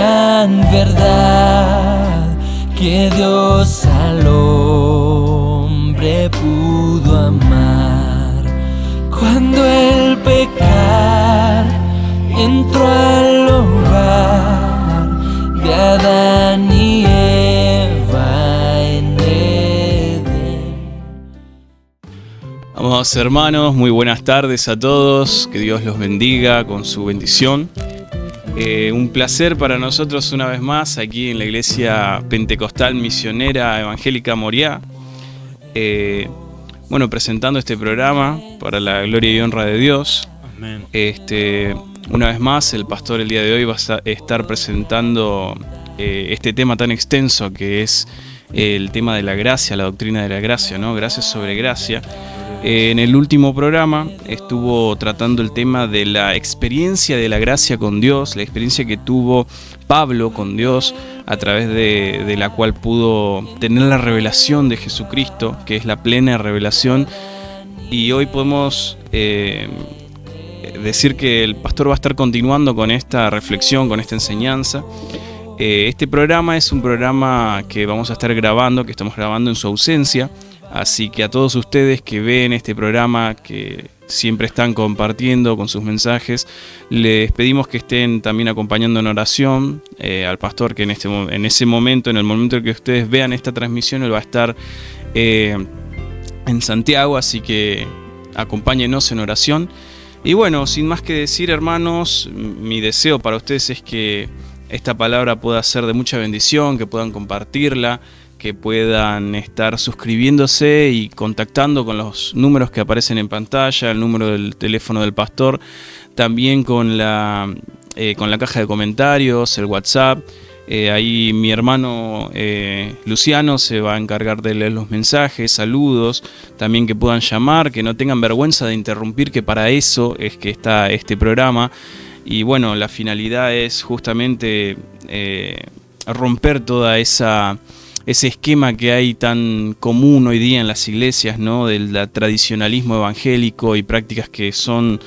gran verdad que Dios al hombre pudo amar. Cuando el pecar entró al hogar de Adán y Eva en Edén. Amados hermanos, muy buenas tardes a todos, que Dios los bendiga con su bendición. Un placer para nosotros una vez más aquí en la Iglesia Pentecostal Misionera Evangélica Moriá. Presentando este programa para la gloria y honra de Dios. Amén. Una vez más, el pastor el día de hoy va a estar presentando este tema tan extenso que es el tema de la gracia, la doctrina de la gracia, ¿no? Gracia sobre gracia. En el último programa estuvo tratando el tema de la experiencia de la gracia con Dios, la experiencia que tuvo Pablo con Dios, a través de la cual pudo tener la revelación de Jesucristo, que es la plena revelación. Y hoy podemos decir que el pastor va a estar continuando con esta reflexión, con esta enseñanza. Este programa es un programa que vamos a estar grabando, que estamos grabando en su ausencia. Así que a todos ustedes que ven este programa, que siempre están compartiendo con sus mensajes, les pedimos que estén también acompañando en oración al pastor, que en el momento en que ustedes vean esta transmisión, él va a estar en Santiago, así que acompáñenos en oración. Y bueno, sin más que decir, hermanos, mi deseo para ustedes es que esta palabra pueda ser de mucha bendición, que puedan compartirla, que puedan estar suscribiéndose y contactando con los números que aparecen en pantalla, el número del teléfono del pastor, también con la caja de comentarios, el WhatsApp. Ahí mi hermano Luciano se va a encargar de leer los mensajes, saludos, también que puedan llamar, que no tengan vergüenza de interrumpir, que para eso es que está este programa. Y bueno, la finalidad es justamente romper toda ese esquema que hay tan común hoy día en las iglesias, ¿no? Del tradicionalismo evangélico y prácticas que son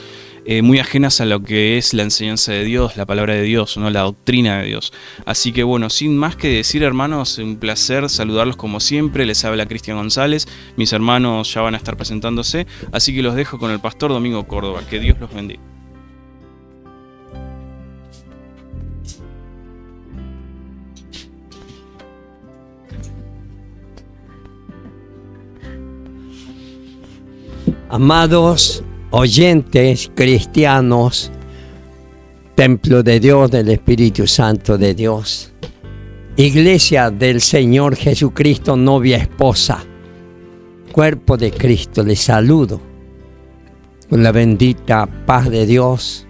muy ajenas a lo que es la enseñanza de Dios, la palabra de Dios, ¿no? La doctrina de Dios. Así que bueno, sin más que decir, hermanos, un placer saludarlos como siempre. Les habla Cristian González. Mis hermanos ya van a estar presentándose, así que los dejo con el pastor Domingo Córdoba. Que Dios los bendiga. Amados oyentes cristianos, templo de Dios, del Espíritu Santo de Dios, Iglesia del Señor Jesucristo, novia esposa, cuerpo de Cristo, les saludo con la bendita paz de Dios,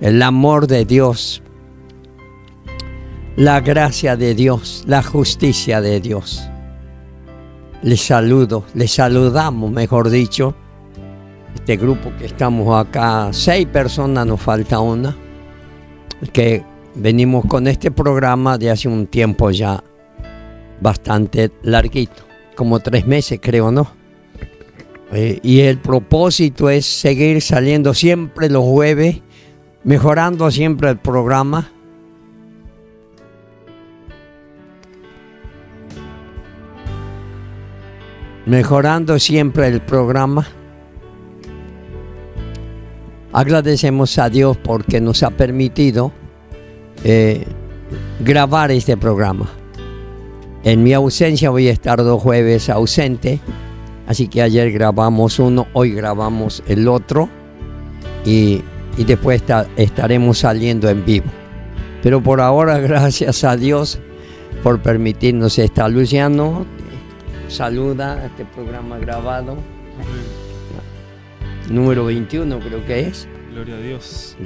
el amor de Dios, la gracia de Dios, la justicia de Dios. Les saludo, les saludamos, mejor dicho. Este grupo que estamos acá, 6 personas, nos falta una, que venimos con este programa de hace un tiempo ya bastante larguito, como 3 meses creo, ¿no? Y el propósito es seguir saliendo siempre los jueves, mejorando siempre el programa. Mejorando siempre el programa. Agradecemos a Dios porque nos ha permitido grabar este programa. En mi ausencia voy a estar 2 jueves ausente, así que ayer grabamos uno, hoy grabamos el otro y después estaremos saliendo en vivo. Pero por ahora, gracias a Dios por permitirnos estar. Luciano, saluda a este programa grabado. Número 21 creo que es. Gloria a Dios.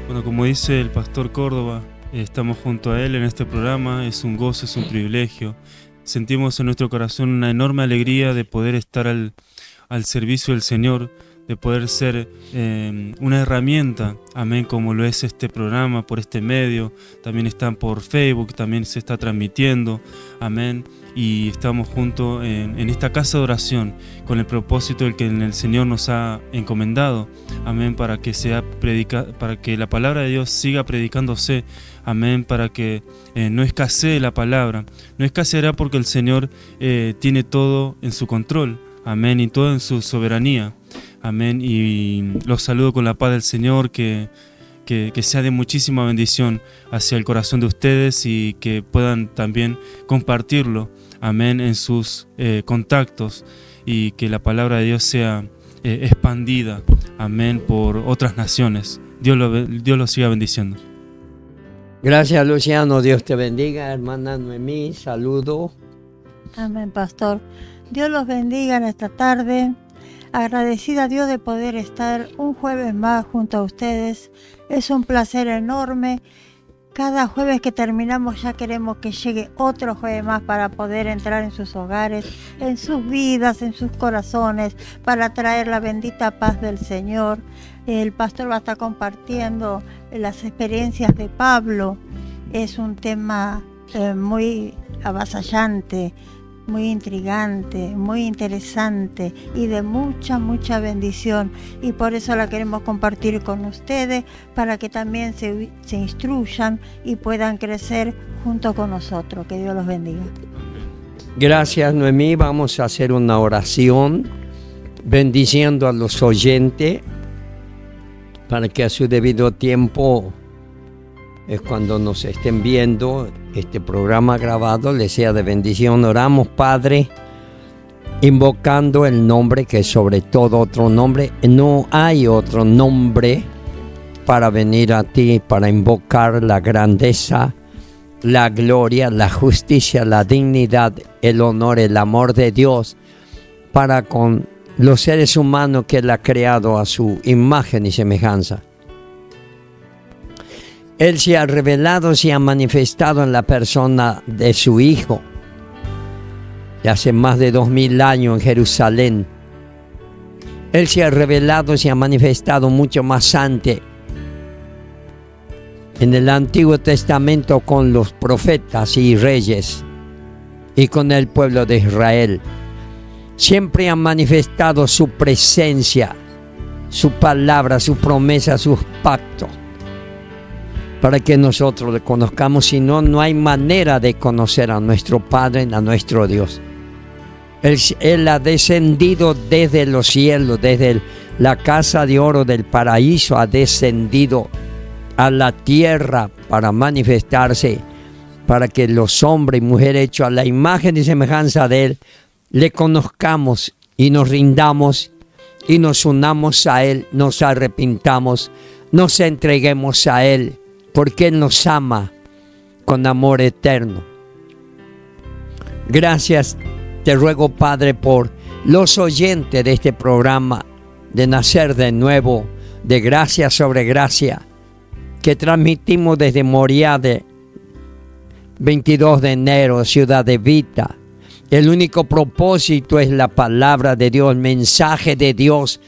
Bueno, como dice el pastor Córdoba, estamos junto a él en este programa. Es un gozo, es un privilegio. Sentimos en nuestro corazón una enorme alegría de poder estar al servicio del Señor, de poder ser una herramienta, amén, como lo es este programa, por este medio. También están por Facebook, también se está transmitiendo, amén. Y estamos juntos en esta casa de oración con el propósito del que el Señor nos ha encomendado, amén, para que para que la palabra de Dios siga predicándose, amén, para que no escasee la palabra. No escaseará porque el Señor tiene todo en su control, amén, y todo en su soberanía, amén. Y los saludo con la paz del Señor, que sea de muchísima bendición hacia el corazón de ustedes y que puedan también compartirlo, amén, en sus contactos, y que la palabra de Dios sea expandida, amén, por otras naciones. Dios lo siga bendiciendo. Gracias, Luciano. Dios te bendiga, hermana Noemí. Saludo. Amén, pastor. Dios los bendiga en esta tarde. Agradecida a Dios de poder estar un jueves más junto a ustedes. Es un placer enorme. Cada jueves que terminamos ya queremos que llegue otro jueves más para poder entrar en sus hogares, en sus vidas, en sus corazones, para traer la bendita paz del Señor. El pastor va a estar compartiendo las experiencias de Pablo. Es un tema muy avasallante, muy intrigante, muy interesante y de mucha bendición, y por eso la queremos compartir con ustedes para que también se instruyan y puedan crecer junto con nosotros. Que Dios los bendiga. Gracias, Noemí. Vamos a hacer una oración bendiciendo a los oyentes para que a su debido tiempo, es cuando nos estén viendo este programa grabado, les sea de bendición. Oramos, Padre, invocando el nombre que es sobre todo otro nombre. No hay otro nombre para venir a ti, para invocar la grandeza, la gloria, la justicia, la dignidad, el honor, el amor de Dios para con los seres humanos que Él ha creado a su imagen y semejanza. Él se ha revelado, se ha manifestado en la persona de su Hijo, de hace más de 2000 años en Jerusalén. Él se ha revelado, se ha manifestado mucho más antes en el Antiguo Testamento con los profetas y reyes y con el pueblo de Israel. Siempre ha manifestado su presencia, su palabra, su promesa, sus pactos, para que nosotros le conozcamos. Si no, no hay manera de conocer a nuestro Padre, a nuestro Dios. Él ha descendido desde los cielos, desde la casa de oro del paraíso, ha descendido a la tierra para manifestarse, para que los hombres y mujeres hechos a la imagen y semejanza de Él, le conozcamos y nos rindamos y nos unamos a Él, nos arrepintamos, nos entreguemos a Él, porque Él nos ama con amor eterno. Gracias te ruego, Padre, por los oyentes de este programa de Nacer de Nuevo, de Gracia sobre Gracia, que transmitimos desde Moriade, 22 de enero, Ciudad de Vita. El único propósito es la palabra de Dios, el mensaje de Dios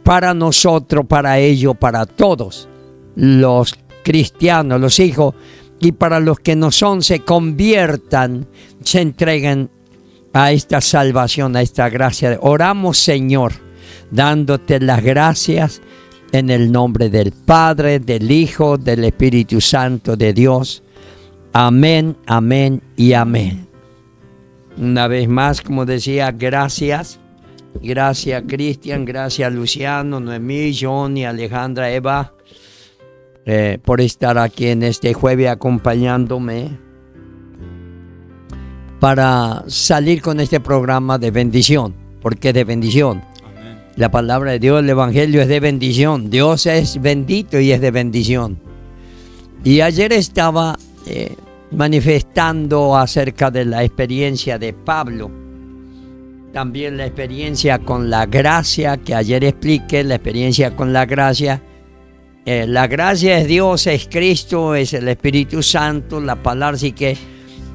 para nosotros, para ellos, para todos los cristianos, los hijos, y para los que no son, se conviertan, se entreguen a esta salvación, a esta gracia. Oramos, Señor, dándote las gracias en el nombre del Padre, del Hijo, del Espíritu Santo de Dios. Amén, amén y amén. Una vez más, como decía, gracias. Gracias, Cristian, gracias, Luciano, Noemí, Johnny, Alejandra, Eva, por estar aquí en este jueves acompañándome para salir con este programa de bendición. ¿Por qué de bendición? Amén. La palabra de Dios, el Evangelio es de bendición. Dios es bendito y es de bendición. Y ayer estaba manifestando acerca de la experiencia de Pablo, también la experiencia con la gracia, que ayer expliqué, la experiencia con la gracia. La gracia es Dios, es Cristo, es el Espíritu Santo, la palabra, así que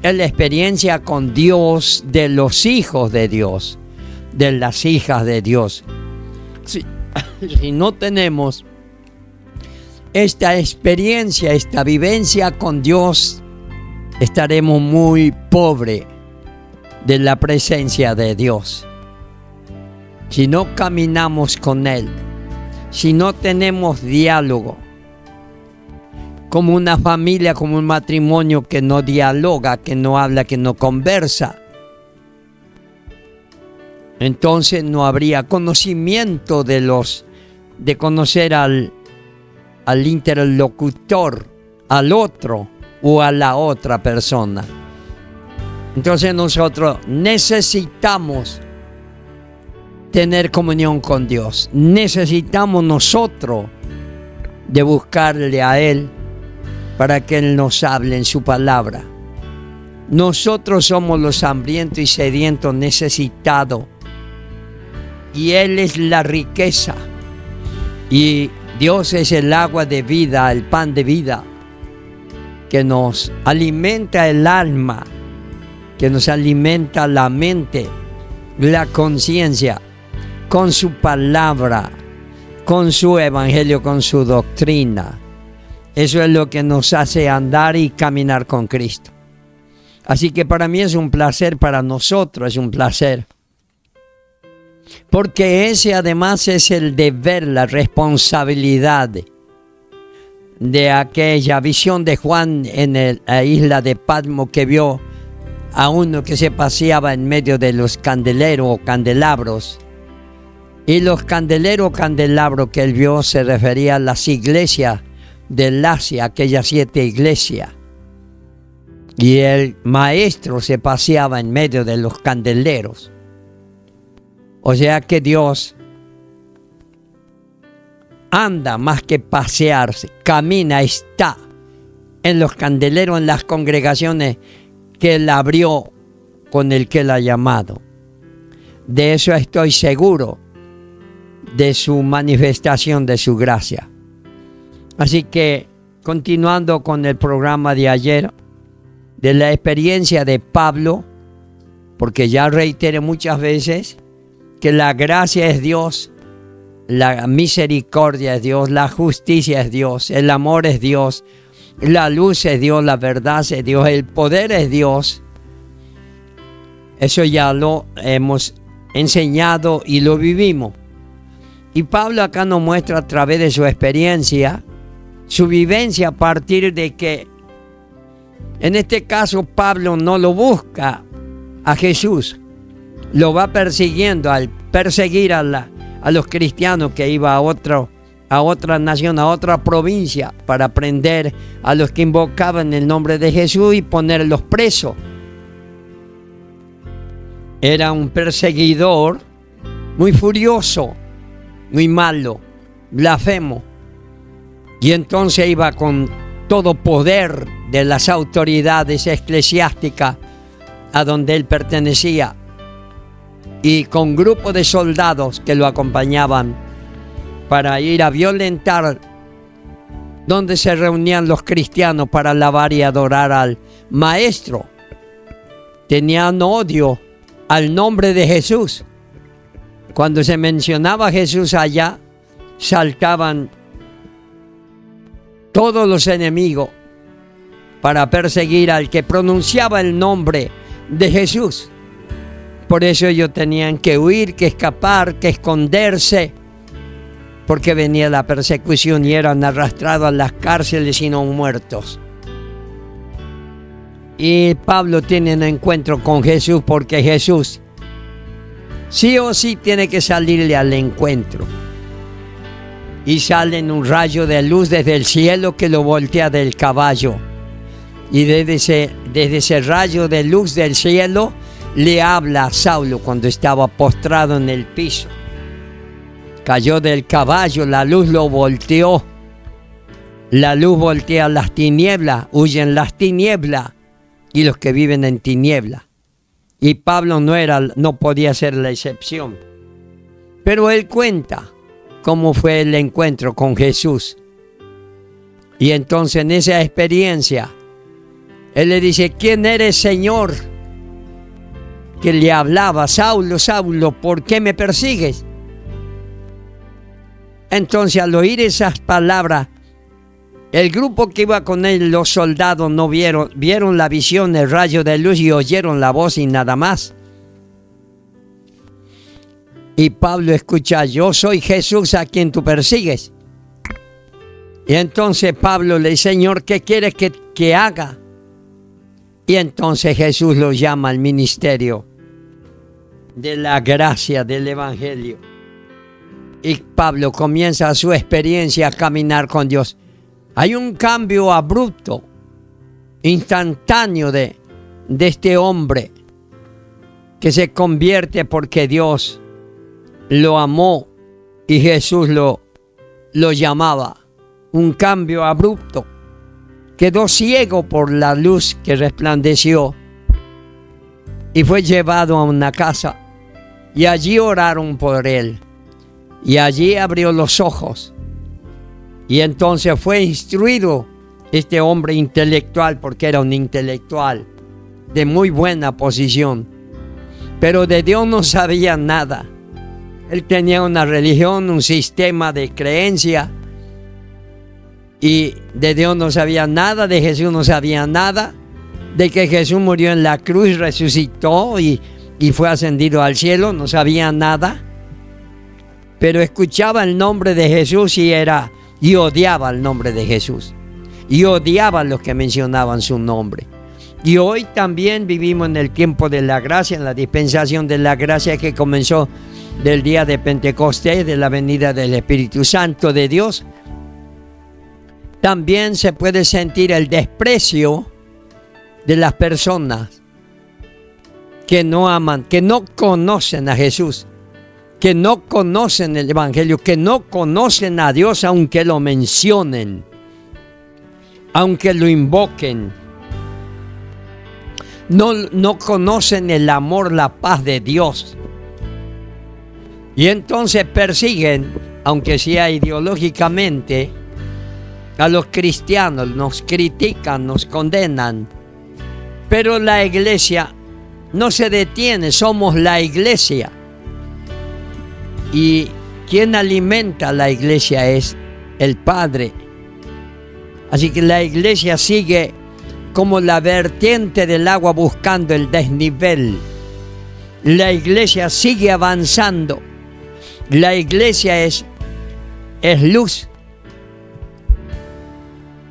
es la experiencia con Dios de los hijos de Dios, de las hijas de Dios. Sí, si no tenemos esta experiencia, esta vivencia con Dios, estaremos muy pobres de la presencia de Dios. Si no caminamos con Él, si no tenemos diálogo, como una familia, como un matrimonio que no dialoga, que no habla, que no conversa, entonces no habría conocimiento de conocer al interlocutor, al otro o a la otra persona. Entonces nosotros necesitamos tener comunión con Dios. Necesitamos nosotros de buscarle a Él para que Él nos hable en su palabra. Nosotros somos los hambrientos y sedientos, necesitados. Y Él es la riqueza. Y Dios es el agua de vida, el pan de vida, que nos alimenta el alma, que nos alimenta la mente, la conciencia, con su palabra, con su evangelio, con su doctrina. Eso es lo que nos hace andar y caminar con Cristo. Así que para mí es un placer, para nosotros es un placer. Porque ese además es el deber, la responsabilidad de aquella visión de Juan en la isla de Patmos, que vio a uno que se paseaba en medio de los candeleros o candelabros. Y los candeleros o candelabros que él vio se refería a las iglesias del Asia, aquellas 7 iglesias. Y el maestro se paseaba en medio de los candeleros. O sea que Dios anda más que pasearse, camina, está en los candeleros, en las congregaciones que Él abrió, con el que Él ha llamado. De eso estoy seguro, de su manifestación, de su gracia. Así que, continuando con el programa de ayer, de la experiencia de Pablo, porque ya reiteré muchas veces que la gracia es Dios, la misericordia es Dios, la justicia es Dios, el amor es Dios, la luz es Dios, la verdad es Dios, el poder es Dios. Eso ya lo hemos enseñado y lo vivimos. Y Pablo acá nos muestra a través de su experiencia, su vivencia, a partir de que, en este caso, Pablo no lo busca a Jesús, lo va persiguiendo al perseguir a los cristianos que iba a otra nación, a otra provincia, para prender a los que invocaban el nombre de Jesús y ponerlos presos. Era un perseguidor muy furioso, muy malo, blasfemo. Y entonces iba con todo poder de las autoridades eclesiásticas a donde él pertenecía, y con grupos de soldados que lo acompañaban para ir a violentar donde se reunían los cristianos para alabar y adorar al Maestro. Tenían odio al nombre de Jesús. Cuando se mencionaba a Jesús allá, saltaban todos los enemigos para perseguir al que pronunciaba el nombre de Jesús. Por eso ellos tenían que huir, que escapar, que esconderse, porque venía la persecución y eran arrastrados a las cárceles y no muertos. Y Pablo tiene un encuentro con Jesús, porque Jesús sí o sí tiene que salirle al encuentro. Y sale en un rayo de luz desde el cielo que lo voltea del caballo. Y desde ese rayo de luz del cielo le habla a Saulo cuando estaba postrado en el piso. Cayó del caballo, la luz lo volteó. La luz voltea las tinieblas, huyen las tinieblas y los que viven en tinieblas. Y Pablo no podía ser la excepción. Pero él cuenta cómo fue el encuentro con Jesús. Y entonces en esa experiencia, él le dice: ¿quién eres, Señor? Que le hablaba: Saulo, Saulo, ¿por qué me persigues? Entonces, al oír esas palabras, el grupo que iba con él, los soldados, no vieron la visión, el rayo de luz y oyeron la voz y nada más. Y Pablo escucha: yo soy Jesús a quien tú persigues. Y entonces Pablo le dice: Señor, ¿qué quieres que haga? Y entonces Jesús lo llama al ministerio de la gracia del Evangelio. Y Pablo comienza su experiencia a caminar con Dios. Hay un cambio abrupto, instantáneo de este hombre que se convierte porque Dios lo amó y Jesús lo llamaba. Un cambio abrupto. Quedó ciego por la luz que resplandeció y fue llevado a una casa y allí oraron por él y allí abrió los ojos y entonces fue instruido este hombre intelectual, porque era un intelectual de muy buena posición, pero de Dios no sabía nada. Él tenía una religión, un sistema de creencia, y de Dios no sabía nada, de Jesús no sabía nada, de que Jesús murió en la cruz, resucitó y fue ascendido al cielo, no sabía nada. Pero escuchaba el nombre de Jesús y odiaba el nombre de Jesús. Y odiaba a los que mencionaban su nombre. Y hoy también vivimos en el tiempo de la gracia, en la dispensación de la gracia que comenzó del día de Pentecostés, de la venida del Espíritu Santo de Dios. También se puede sentir el desprecio de las personas que no aman, que no conocen a Jesús, que no conocen el Evangelio, que no conocen a Dios aunque lo mencionen, aunque lo invoquen. No conocen el amor, la paz de Dios. Y entonces persiguen, aunque sea ideológicamente, a los cristianos, nos critican, nos condenan. Pero la iglesia no se detiene, somos la iglesia. Y quien alimenta a la iglesia es el Padre. Así que la iglesia sigue como la vertiente del agua buscando el desnivel. La iglesia sigue avanzando. La iglesia es luz.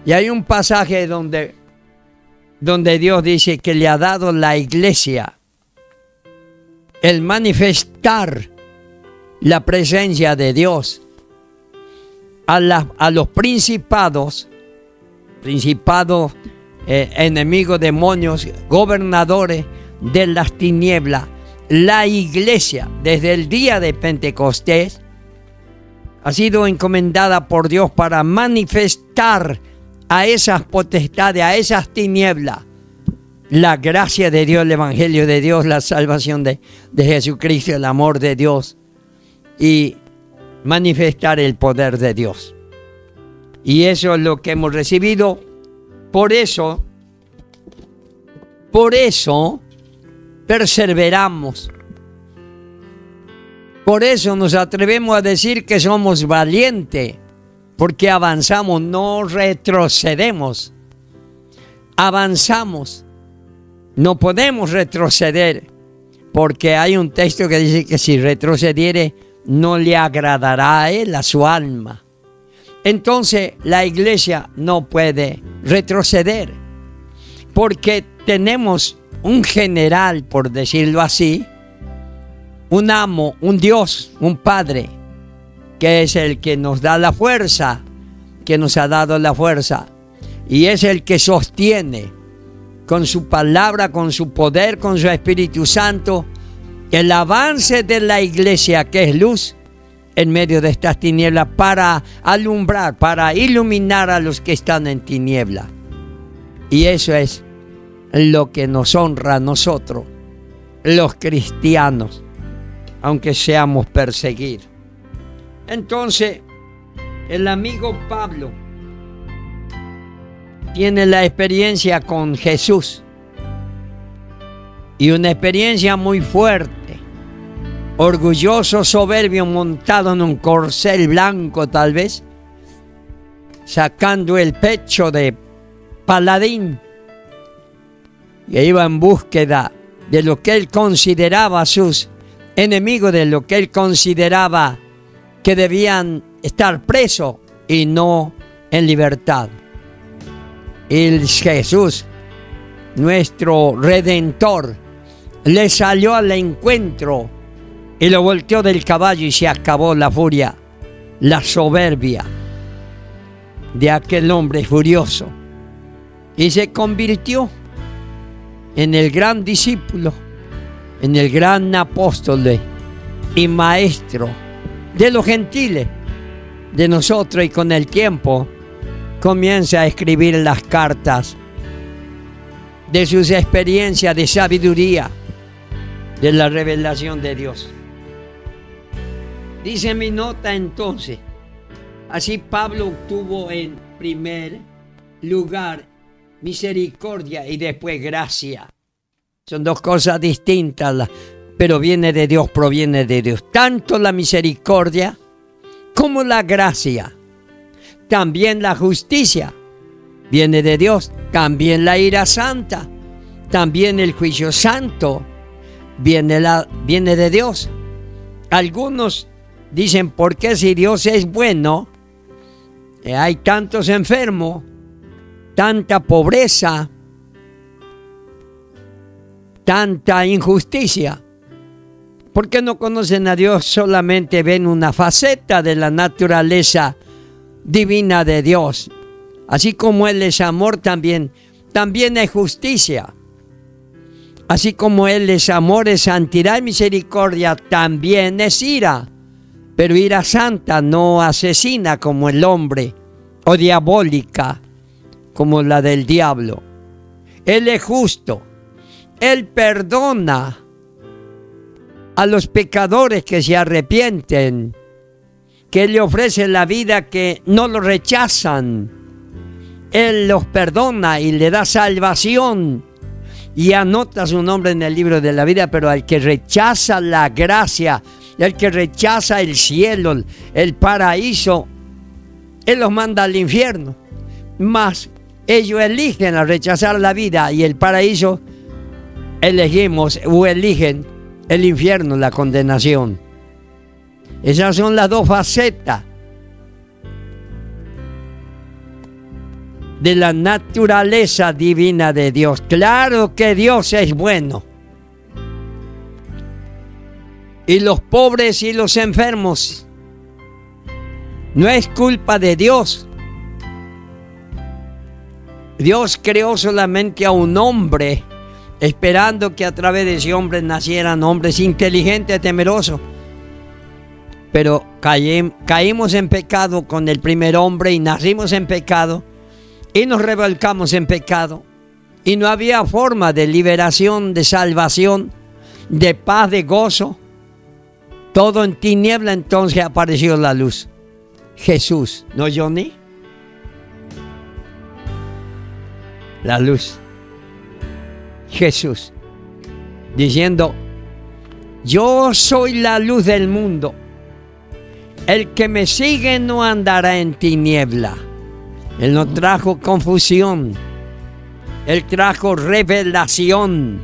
Y hay un pasaje donde Dios dice que le ha dado la iglesia el manifestar la presencia de Dios a los principados, enemigos, demonios, gobernadores de las tinieblas. La iglesia, desde el día de Pentecostés, ha sido encomendada por Dios para manifestar a esas potestades, a esas tinieblas, la gracia de Dios, el Evangelio de Dios, la salvación de Jesucristo, el amor de Dios, y manifestar el poder de Dios. Y eso es lo que hemos recibido. Por eso perseveramos. Por eso nos atrevemos a decir que somos valientes, porque avanzamos, no retrocedemos. Avanzamos. No podemos retroceder, porque hay un texto que dice que si retrocediere, no le agradará a él, a su alma. Entonces la iglesia no puede retroceder, porque tenemos un general, por decirlo así, un amo, un Dios, un Padre, que es el que nos da la fuerza, que nos ha dado la fuerza, y es el que sostiene con su palabra, con su poder, con su Espíritu Santo, el avance de la iglesia, que es luz en medio de estas tinieblas, para alumbrar, para iluminar a los que están en tiniebla. Y eso es lo que nos honra a nosotros, los cristianos, aunque seamos perseguidos. Entonces, el amigo Pablo tiene la experiencia con Jesús, y una experiencia muy fuerte, orgulloso, soberbio, montado en un corcel blanco tal vez, sacando el pecho de paladín, y iba en búsqueda de lo que él consideraba sus enemigos, de lo que él consideraba que debían estar presos y no en libertad. Y Jesús, nuestro Redentor, le salió al encuentro y lo volteó del caballo y se acabó la furia, la soberbia de aquel hombre furioso, y se convirtió en el gran discípulo, en el gran apóstol y maestro de los gentiles, de nosotros, y con el tiempo comienza a escribir las cartas de sus experiencias de sabiduría, de la revelación de Dios. Dice mi nota entonces, así Pablo obtuvo en primer lugar misericordia y después gracia. Son dos cosas distintas, pero viene de Dios, proviene de Dios. Tanto la misericordia como la gracia. También la justicia viene de Dios. También la ira santa. También el juicio santo viene de Dios. Algunos dicen, ¿por qué si Dios es bueno, hay tantos enfermos, tanta pobreza, tanta injusticia? ¿Por qué no conocen a Dios? Solamente ven una faceta de la naturaleza divina de Dios. Así como Él es amor, también es justicia. Así como Él es amor, es santidad y misericordia, también es ira. Pero ira santa, no asesina como el hombre, o diabólica como la del diablo. Él es justo. Él perdona a los pecadores que se arrepienten, que Él le ofrece la vida, que no lo rechazan. Él los perdona y le da salvación y anota su nombre en el libro de la vida. Pero al que rechaza la gracia, el que rechaza el cielo, el paraíso, Él los manda al infierno. Mas ellos eligen al rechazar la vida y el paraíso, eligen el infierno, la condenación. Esas son las dos facetas de la naturaleza divina de Dios. Claro que Dios es bueno. Y los pobres y los enfermos no es culpa de Dios. Dios creó solamente a un hombre, esperando que a través de ese hombre nacieran hombres inteligentes, temerosos. Pero caímos en pecado con el primer hombre y nacimos en pecado y nos revolcamos en pecado. Y no había forma de liberación, de salvación, de paz, de gozo. Todo en tiniebla. Entonces apareció la luz. Jesús, ¿no, Johnny? La luz. Jesús, diciendo, yo soy la luz del mundo. El que me sigue no andará en tiniebla. Él no trajo confusión. Él trajo revelación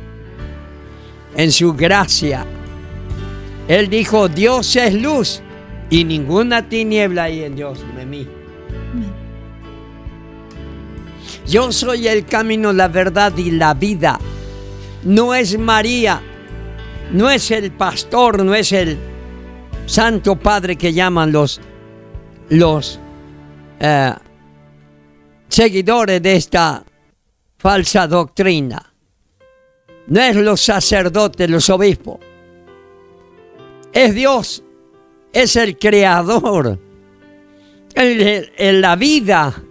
en su gracia. Él dijo, Dios es luz y ninguna tiniebla hay en Dios de mí. Yo soy el camino, la verdad y la vida. No es María, no es el pastor, no es el Santo Padre que llaman los seguidores de esta falsa doctrina. No es los sacerdotes, los obispos. Es Dios, es el creador, la vida.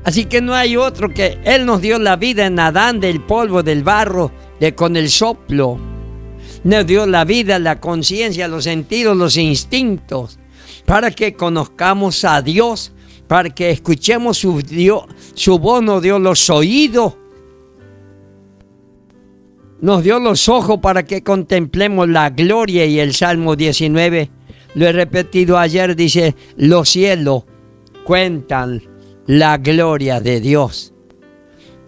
Así que no hay otro que Él nos dio la vida en Adán, del polvo, del barro, con el soplo. Nos dio la vida, la conciencia, los sentidos, los instintos, para que conozcamos a Dios, para que escuchemos su voz. Nos dio los oídos, nos dio los ojos para que contemplemos la gloria, y el Salmo 19, lo he repetido ayer, dice, los cielos cuentan la gloria de Dios.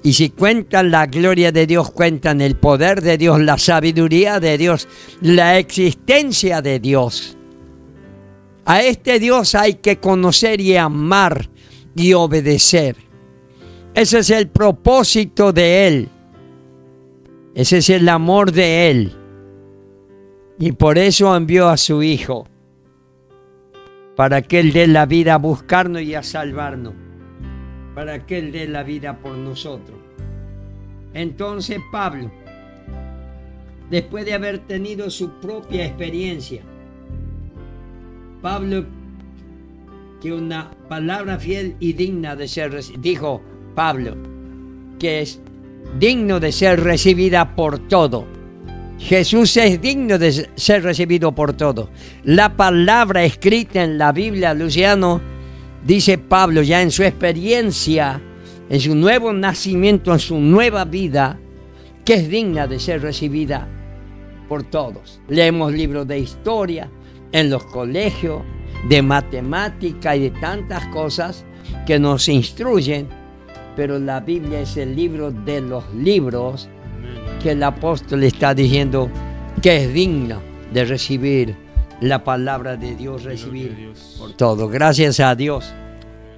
Y si cuentan la gloria de Dios, cuentan el poder de Dios, la sabiduría de Dios, la existencia de Dios. A este Dios hay que conocer y amar y obedecer. Ese es el propósito de Él. Ese es el amor de Él. Y por eso envió a su Hijo, para que Él dé la vida a buscarnos y a salvarnos, para que Él dé la vida por nosotros. Entonces Pablo, después de haber tenido su propia experiencia, Pablo, que una palabra fiel y digna de ser, dijo Pablo, que es digno de ser recibida por todo. Jesús es digno de ser recibido por todo. La palabra escrita en la Biblia, Luciano, dice Pablo ya en su experiencia, en su nuevo nacimiento, en su nueva vida, que es digna de ser recibida por todos. Leemos libros de historia en los colegios, de matemática y de tantas cosas que nos instruyen, pero la Biblia es el libro de los libros que el apóstol está diciendo que es digna de recibir la palabra de Dios, recibir por todo. Gracias a Dios.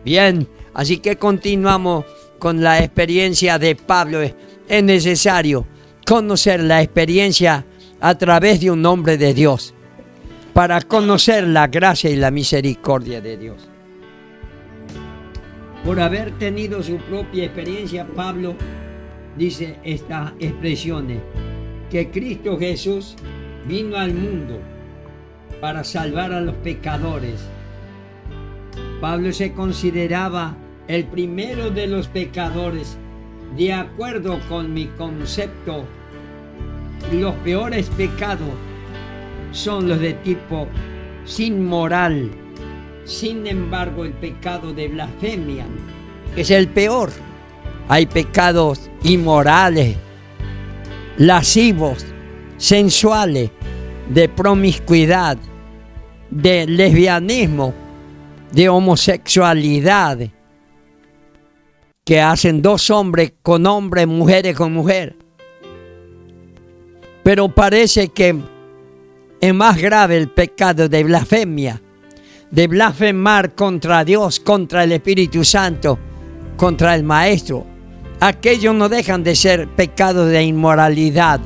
Bien, así que continuamos con la experiencia de Pablo. Es necesario conocer la experiencia a través de un hombre de Dios para conocer la gracia y la misericordia de Dios. Por haber tenido su propia experiencia, Pablo dice estas expresiones, que Cristo Jesús vino al mundo para salvar a los pecadores. Pablo se consideraba el primero de los pecadores. De acuerdo con mi concepto, los peores pecados son los de tipo sin moral. Sin embargo, el pecado de blasfemia es el peor. Hay pecados inmorales, lascivos, sensuales, de promiscuidad, de lesbianismo, de homosexualidad, que hacen dos hombres con hombres, mujeres con mujer. Pero parece que es más grave el pecado de blasfemia, de blasfemar contra Dios, contra el Espíritu Santo, contra el Maestro. Aquellos no dejan de ser pecados de inmoralidad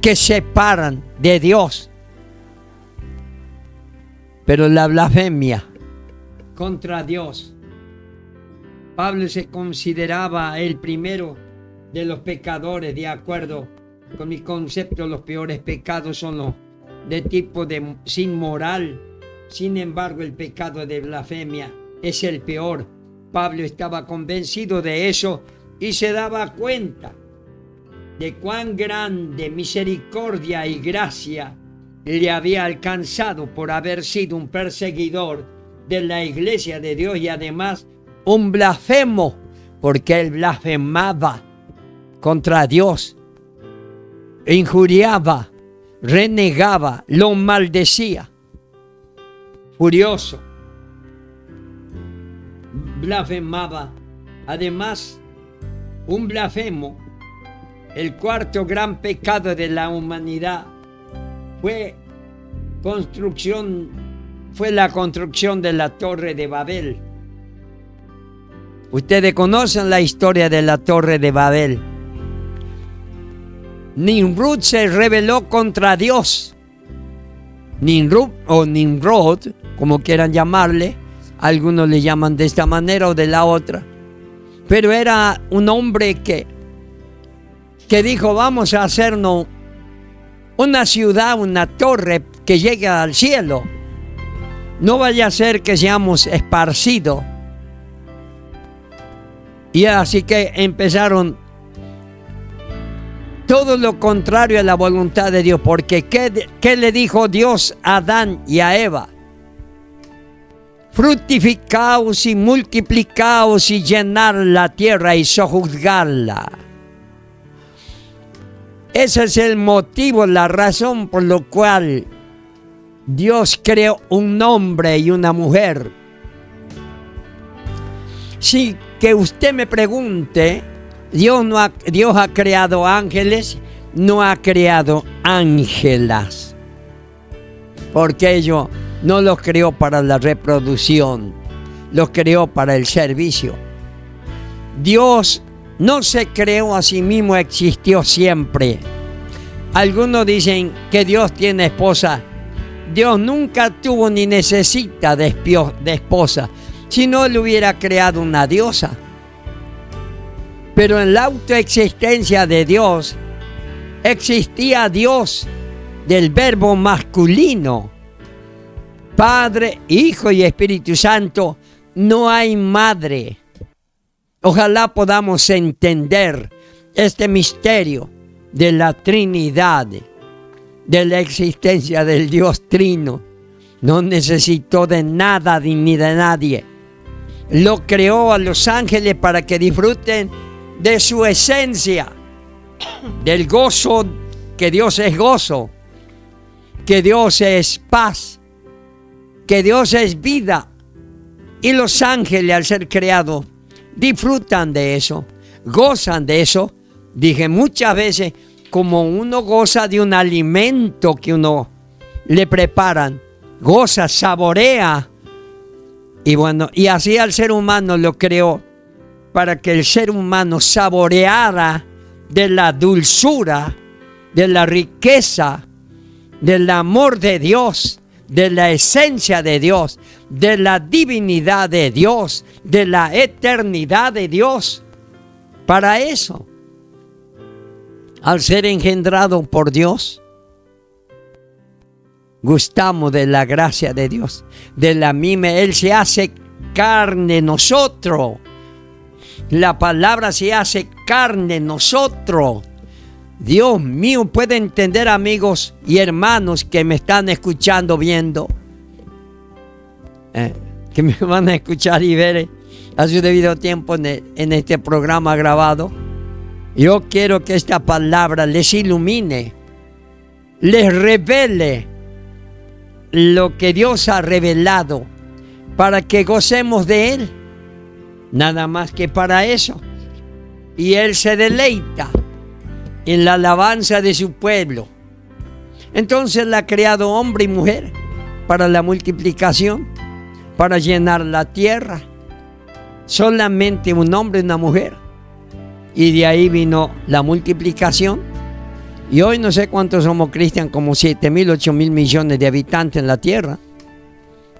que separan de Dios. Pero la blasfemia contra Dios, Pablo se consideraba el primero de los pecadores. De acuerdo con mi concepto, los peores pecados son los de tipo de sin moral. Sin embargo, el pecado de blasfemia es el peor. Pablo estaba convencido de eso y se daba cuenta de cuán grande misericordia y gracia le había alcanzado por haber sido un perseguidor de la iglesia de Dios y además un blasfemo, porque él blasfemaba contra Dios, injuriaba, renegaba, lo maldecía. Furioso, blasfemaba. Además, un blasfemo, el cuarto gran pecado de la humanidad, fue la construcción de la Torre de Babel. Ustedes conocen la historia de la Torre de Babel. Nimrod se rebeló contra Dios. Nimrod o Nimrod, como quieran llamarle, algunos le llaman de esta manera o de la otra, pero era un hombre que dijo: vamos a hacernos una ciudad, una torre que llegue al cielo. No vaya a ser que seamos esparcidos. Y así que empezaron todo lo contrario a la voluntad de Dios, porque ¿qué le dijo Dios a Adán y a Eva? Fructificaos y multiplicaos y llenar la tierra y sojuzgarla. Ese es el motivo, la razón por la cual Dios creó un hombre y una mujer. Si que usted me pregunte, Dios ha creado ángeles, no ha creado ángelas, porque ellos no los creó para la reproducción, los creó para el servicio. Dios no se creó a sí mismo, existió siempre. Algunos dicen que Dios tiene esposa. Dios nunca tuvo ni necesita de esposa, si no le hubiera creado una diosa. Pero en la autoexistencia de Dios existía Dios del verbo masculino, Padre, Hijo y Espíritu Santo. No hay madre. Ojalá podamos entender este misterio de la Trinidad, de la existencia del Dios Trino. No necesitó de nada ni de nadie. Lo creó a los ángeles para que disfruten de su esencia, del gozo, que Dios es gozo, que Dios es paz, que Dios es vida. Y los ángeles, al ser creados, disfrutan de eso, gozan de eso. Dije muchas veces, como uno goza de un alimento que uno le preparan, goza, saborea. Y bueno, y así al ser humano lo creó para que el ser humano saboreara de la dulzura, de la riqueza, del amor de Dios, de la esencia de Dios, de la divinidad de Dios, de la eternidad de Dios. Para eso, al ser engendrado por Dios, gustamos de la gracia de Dios, de la misma. Él se hace carne en nosotros. La palabra se hace carne en nosotros. Dios mío, puede entender, amigos y hermanos que me están escuchando, viendo, que me van a escuchar y ver a su debido tiempo en este programa grabado. Yo quiero que esta palabra les ilumine, les revele lo que Dios ha revelado, para que gocemos de Él, nada más que para eso. Y Él se deleita en la alabanza de su pueblo. Entonces la ha creado hombre y mujer para la multiplicación, para llenar la tierra. Solamente un hombre y una mujer. Y de ahí vino la multiplicación. Y hoy no sé cuántos somos cristianos, como 7,000, 8,000 millones de habitantes en la tierra.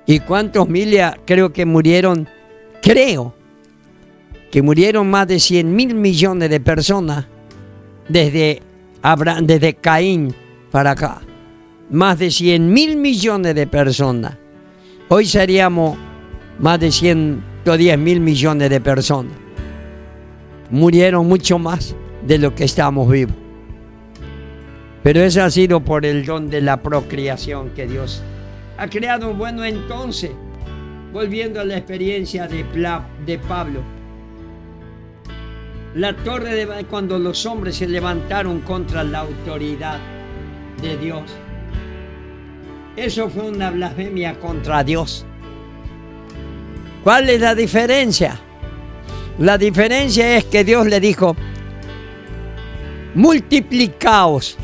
Y cuántos miles creo que murieron más de 100,000 millones de personas desde Caín para acá. Más de 100,000 millones de personas. Hoy seríamos más de 110,000 millones de personas. Murieron mucho más de lo que estamos vivos. Pero eso ha sido por el don de la procreación que Dios ha creado. Bueno, entonces, volviendo a la experiencia de Pablo, la torre de cuando los hombres se levantaron contra la autoridad de Dios, eso fue una blasfemia contra Dios. ¿Cuál es la diferencia? La diferencia es que Dios le dijo: multiplicaos.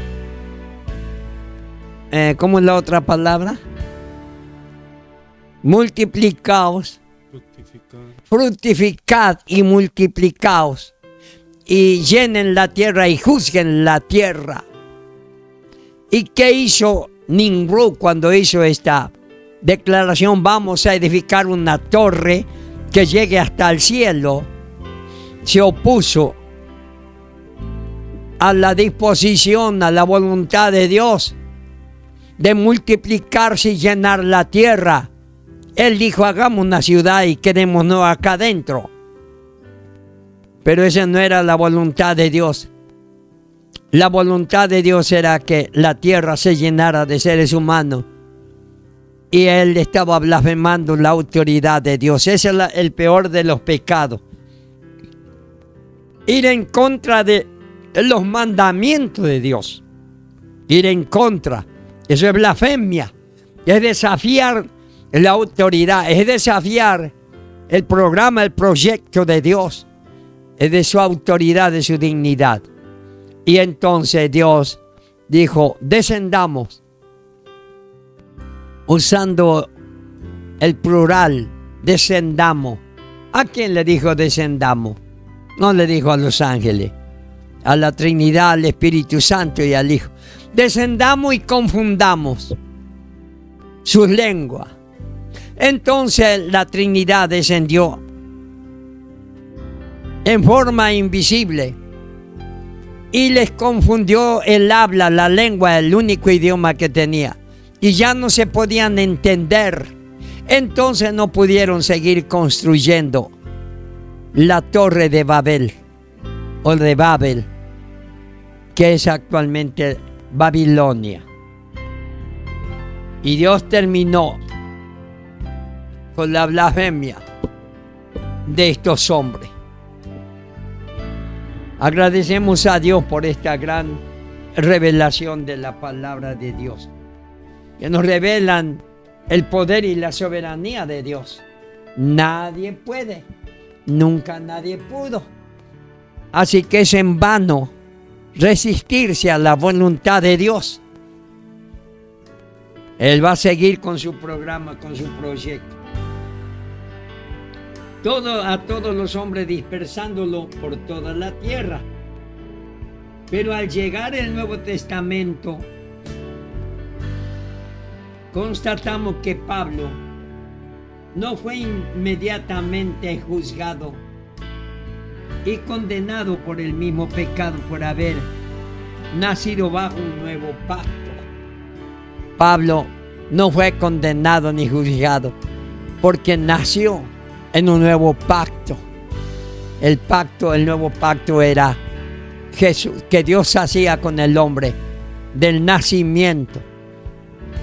¿Cómo es la otra palabra? Multiplicaos, fructificad y multiplicaos, y llenen la tierra y juzguen la tierra. ¿Y qué hizo Nimrod cuando hizo esta declaración? Vamos a edificar una torre que llegue hasta el cielo. Se opuso a la disposición, a la voluntad de Dios de multiplicarse y llenar la tierra. Él dijo: hagamos una ciudad y quedémonos acá adentro. Pero esa no era la voluntad de Dios. La voluntad de Dios era que la tierra se llenara de seres humanos. Y él estaba blasfemando la autoridad de Dios. Ese es el peor de los pecados. Ir en contra de en los mandamientos de Dios. Ir en contra, eso es blasfemia, es desafiar la autoridad, es desafiar el programa, el proyecto de Dios, es de su autoridad, de su dignidad. Y entonces Dios dijo, descendamos, usando el plural, descendamos. ¿A quién le dijo descendamos? No le dijo a los ángeles, a la Trinidad, al Espíritu Santo y al Hijo. Descendamos y confundamos sus lenguas. Entonces la Trinidad descendió en forma invisible y les confundió el habla, la lengua, el único idioma que tenía. Y ya no se podían entender. Entonces no pudieron seguir construyendo la torre de Babel, o de Babel, que es actualmente Babilonia. Y Dios terminó con la blasfemia de estos hombres. Agradecemos a Dios por esta gran revelación de la palabra de Dios, que nos revelan el poder y la soberanía de Dios. Nadie puede, nunca nadie pudo. Así que es en vano resistirse a la voluntad de Dios. Él va a seguir con su programa, con su proyecto. A todos los hombres dispersándolo por toda la tierra. Pero al llegar el Nuevo Testamento, constatamos que Pablo no fue inmediatamente juzgado y condenado por el mismo pecado, por haber nacido bajo un nuevo pacto. Pablo no fue condenado ni juzgado porque nació en un nuevo pacto. El nuevo pacto era Jesús, que Dios hacía con el hombre, del nacimiento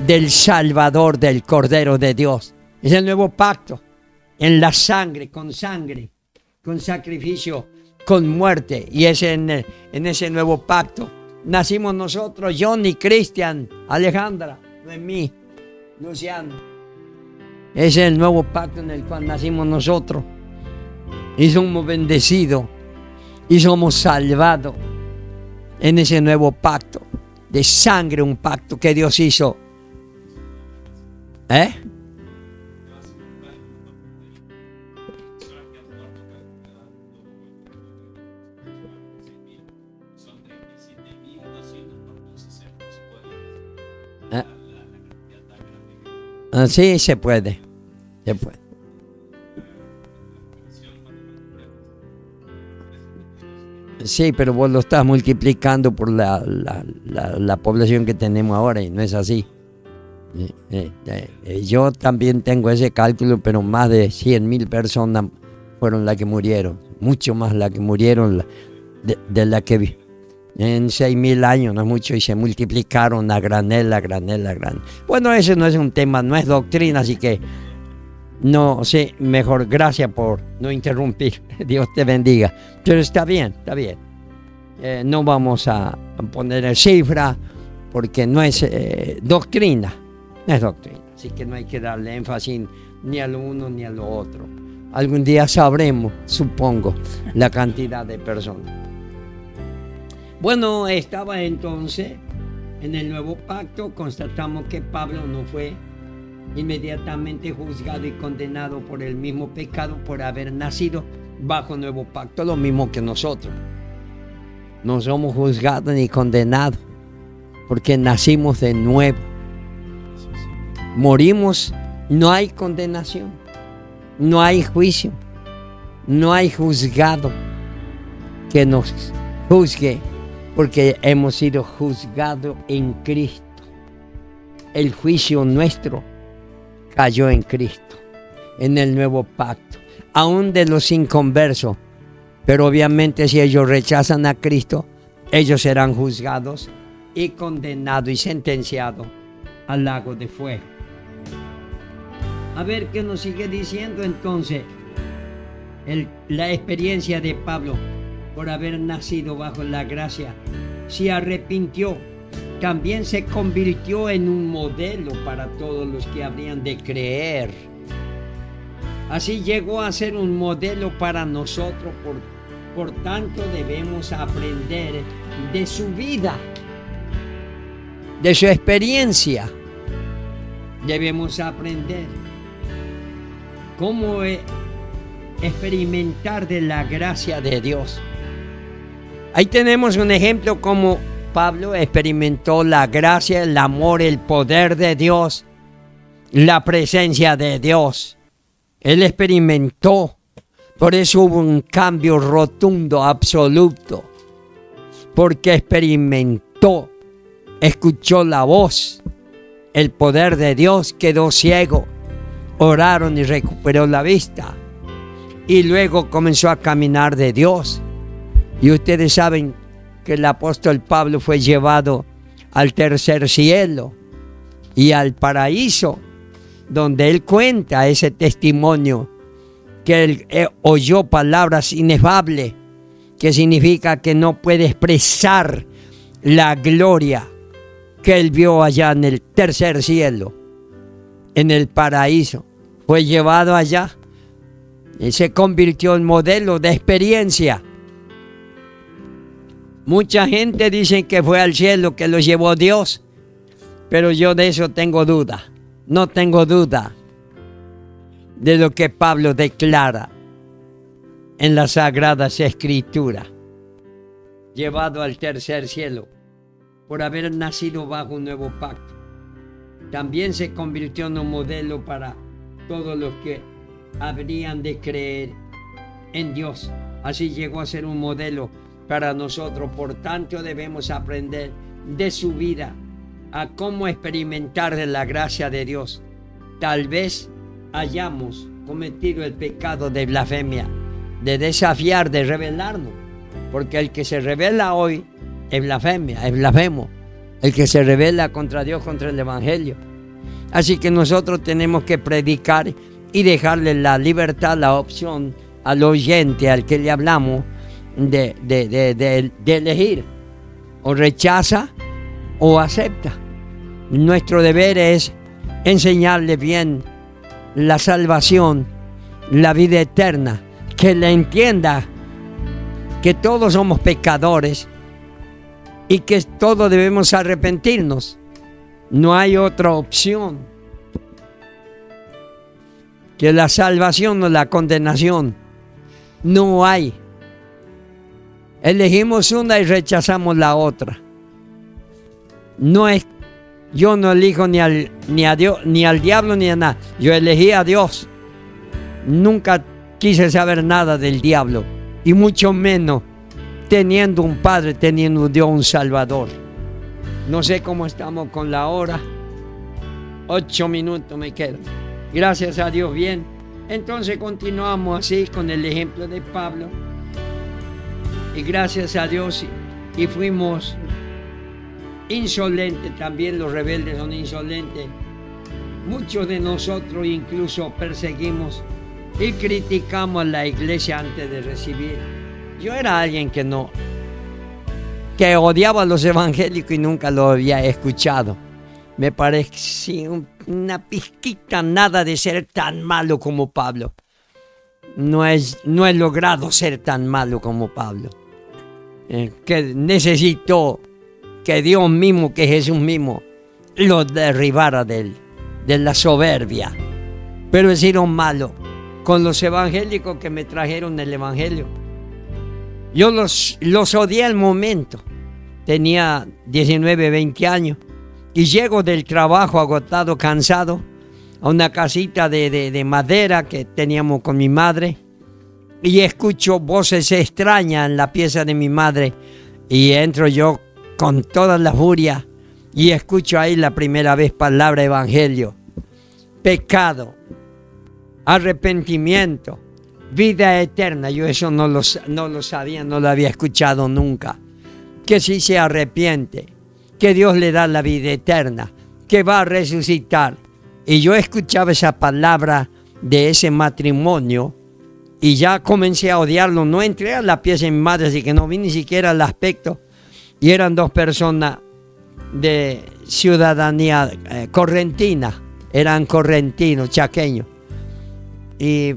del Salvador, del Cordero de Dios. Es el nuevo pacto, en la sangre, con sacrificio, con muerte. Y es en ese nuevo pacto nacimos nosotros, Johnny, Cristian, Alejandra, Noemí, Luciano. Es el nuevo pacto en el cual nacimos nosotros. Y somos bendecidos. Y somos salvados en ese nuevo pacto de sangre, un pacto que Dios hizo. Sí, se puede. Sí, pero vos lo estás multiplicando por la población que tenemos ahora y no es así. Yo también tengo ese cálculo, pero más de 100.000 personas fueron las que murieron. Mucho más las que murieron de la que vi. En 6.000 años, no es mucho, y se multiplicaron a granel. Bueno, ese no es un tema, no es doctrina, así que no sé, mejor gracias por no interrumpir. Dios te bendiga. Pero está bien. No vamos a poner cifra porque no es doctrina. No es doctrina. Así que no hay que darle énfasis ni a lo uno ni a lo otro. Algún día sabremos, supongo, la cantidad de personas. Bueno, estaba entonces en el nuevo pacto. Constatamos que Pablo no fue inmediatamente juzgado y condenado por el mismo pecado, por haber nacido bajo el nuevo pacto, lo mismo que nosotros. No somos juzgados ni condenados porque nacimos de nuevo. Morimos, no hay condenación, no hay juicio, no hay juzgado que nos juzgue, porque hemos sido juzgados en Cristo. El juicio nuestro cayó en Cristo, en el nuevo pacto, aún de los inconversos. Pero obviamente si ellos rechazan a Cristo, ellos serán juzgados y condenados y sentenciados al lago de fuego. A ver qué nos sigue diciendo entonces la experiencia de Pablo por haber nacido bajo la gracia, se arrepintió, también se convirtió en un modelo para todos los que habrían de creer. Así llegó a ser un modelo para nosotros, por tanto debemos aprender de su vida, de su experiencia. Debemos aprender cómo experimentar de la gracia de Dios. Ahí tenemos un ejemplo como Pablo experimentó la gracia, el amor, el poder de Dios, la presencia de Dios. Él experimentó, por eso hubo un cambio rotundo, absoluto, porque experimentó, escuchó la voz, el poder de Dios, quedó ciego, oraron y recuperó la vista, y luego comenzó a caminar de Dios. Y ustedes saben que el apóstol Pablo fue llevado al tercer cielo y al paraíso, donde él cuenta ese testimonio, que él oyó palabras inefables, que significa que no puede expresar la gloria que él vio allá en el tercer cielo, en el paraíso. Fue llevado allá y se convirtió en modelo de experiencia. Mucha gente dice que fue al cielo, que lo llevó Dios, pero yo de eso tengo duda. No tengo duda de lo que Pablo declara en las Sagradas Escrituras. Llevado al tercer cielo por haber nacido bajo un nuevo pacto. También se convirtió en un modelo para todos los que habrían de creer en Dios. Así llegó a ser un modelo para nosotros. Por tanto, debemos aprender de su vida a cómo experimentar de la gracia de Dios. Tal vez hayamos cometido el pecado de blasfemia, de desafiar, de rebelarnos, porque el que se rebela hoy es blasfemia, es blasfemo, el que se rebela contra Dios, contra el Evangelio. Así que nosotros tenemos que predicar y dejarle la libertad, la opción al oyente, al que le hablamos, de elegir, o rechaza o acepta. Nuestro deber es enseñarle bien la salvación, la vida eterna, que le entienda que todos somos pecadores y que todos debemos arrepentirnos. No hay otra opción que la salvación o la condenación. No hay. Elegimos una y rechazamos la otra. No es, yo no elijo ni a Dios, ni al diablo, ni a nada. Yo elegí a Dios. Nunca quise saber nada del diablo, y mucho menos teniendo un Padre, teniendo un Dios, un Salvador. No sé cómo estamos con la hora. 8 minutos me quedan. Gracias a Dios, bien. Entonces continuamos así con el ejemplo de Pablo. Y gracias a Dios, y fuimos insolentes también. Los rebeldes son insolentes. Muchos de nosotros incluso perseguimos y criticamos a la iglesia antes de recibir. Yo era alguien que odiaba a los evangélicos y nunca lo había escuchado. Me parecía una pizquita, nada de ser tan malo como Pablo. No he logrado ser tan malo como Pablo. Que necesitó que Dios mismo, que Jesús mismo, lo derribara de la soberbia. Pero he sido malo con los evangélicos que me trajeron el evangelio. Yo los odié al momento. Tenía 19, 20 años. Y llego del trabajo agotado, cansado, a una casita de madera que teníamos con mi madre. Y escucho voces extrañas en la pieza de mi madre. Y entro yo con toda la furia. Y escucho ahí la primera vez palabra evangelio. Pecado, arrepentimiento, vida eterna. Yo eso no lo sabía, no lo había escuchado nunca. Que si se arrepiente, que Dios le da la vida eterna, que va a resucitar. Y yo escuchaba esa palabra de ese matrimonio y ya comencé a odiarlo. No entré a la pieza de mi madre, así que no vi ni siquiera el aspecto. Y eran dos personas de ciudadanía correntina, eran correntinos, chaqueños. Y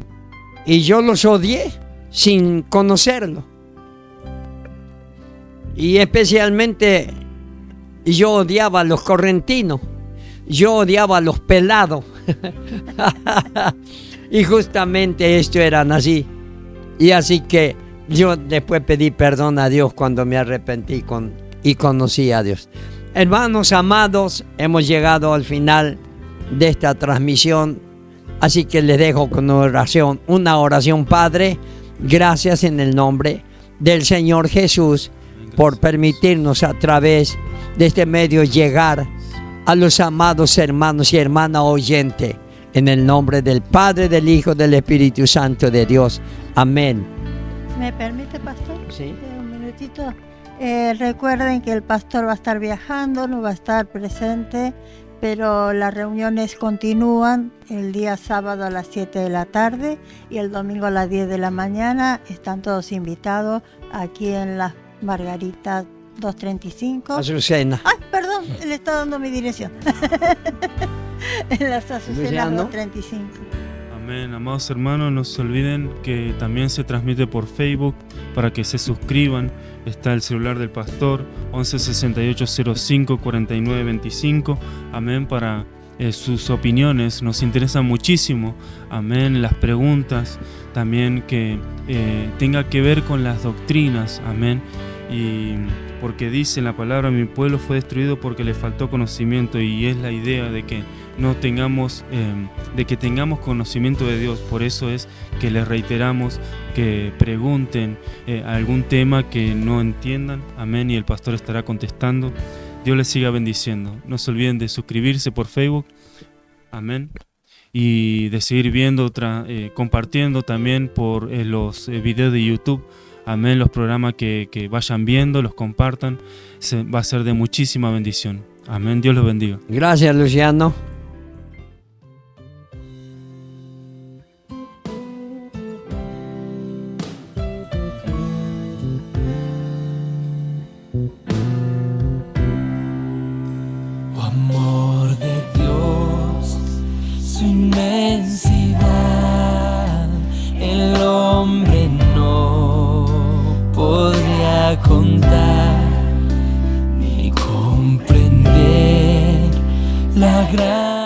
yo los odié sin conocerlo. Y especialmente yo odiaba a los correntinos, yo odiaba a los pelados. Y justamente esto eran así. Y así que yo después pedí perdón a Dios cuando me arrepentí y conocí a Dios. Hermanos amados, hemos llegado al final de esta transmisión. Así que les dejo con una oración. Padre, gracias en el nombre del Señor Jesús por permitirnos a través de este medio llegar a los amados hermanos y hermanas oyentes. En el nombre del Padre, del Hijo, del Espíritu Santo de Dios. Amén. ¿Me permite, pastor? Sí. Un minutito. Recuerden que el pastor va a estar viajando, no va a estar presente, pero las reuniones continúan el día sábado a las 7 de la tarde y el domingo a las 10 de la mañana. Están todos invitados aquí en Las Margaritas 235. Azucena. Ay, perdón, le está dando mi dirección. En las Azucenas 235. Amén, amados hermanos, no se olviden que también se transmite por Facebook para que se suscriban. Está el celular del pastor 11 68 05 49 25. Amén, para sus opiniones, nos interesan muchísimo. Amén, las preguntas también que tenga que ver con las doctrinas. Amén. Y porque dice la palabra, mi pueblo fue destruido porque le faltó conocimiento, y es la idea de que no tengamos, de que tengamos conocimiento de Dios. Por eso es que les reiteramos que pregunten algún tema que no entiendan, amén, y el pastor estará contestando. Dios les siga bendiciendo. No se olviden de suscribirse por Facebook, amén, y de seguir viendo, compartiendo también por los videos de YouTube. Amén, los programas que vayan viendo, los compartan, va a ser de muchísima bendición. Amén, Dios los bendiga. Gracias, Luciano. Oh, amor de Dios, su inmensidad, el hombre no podría contar ni comprender la gran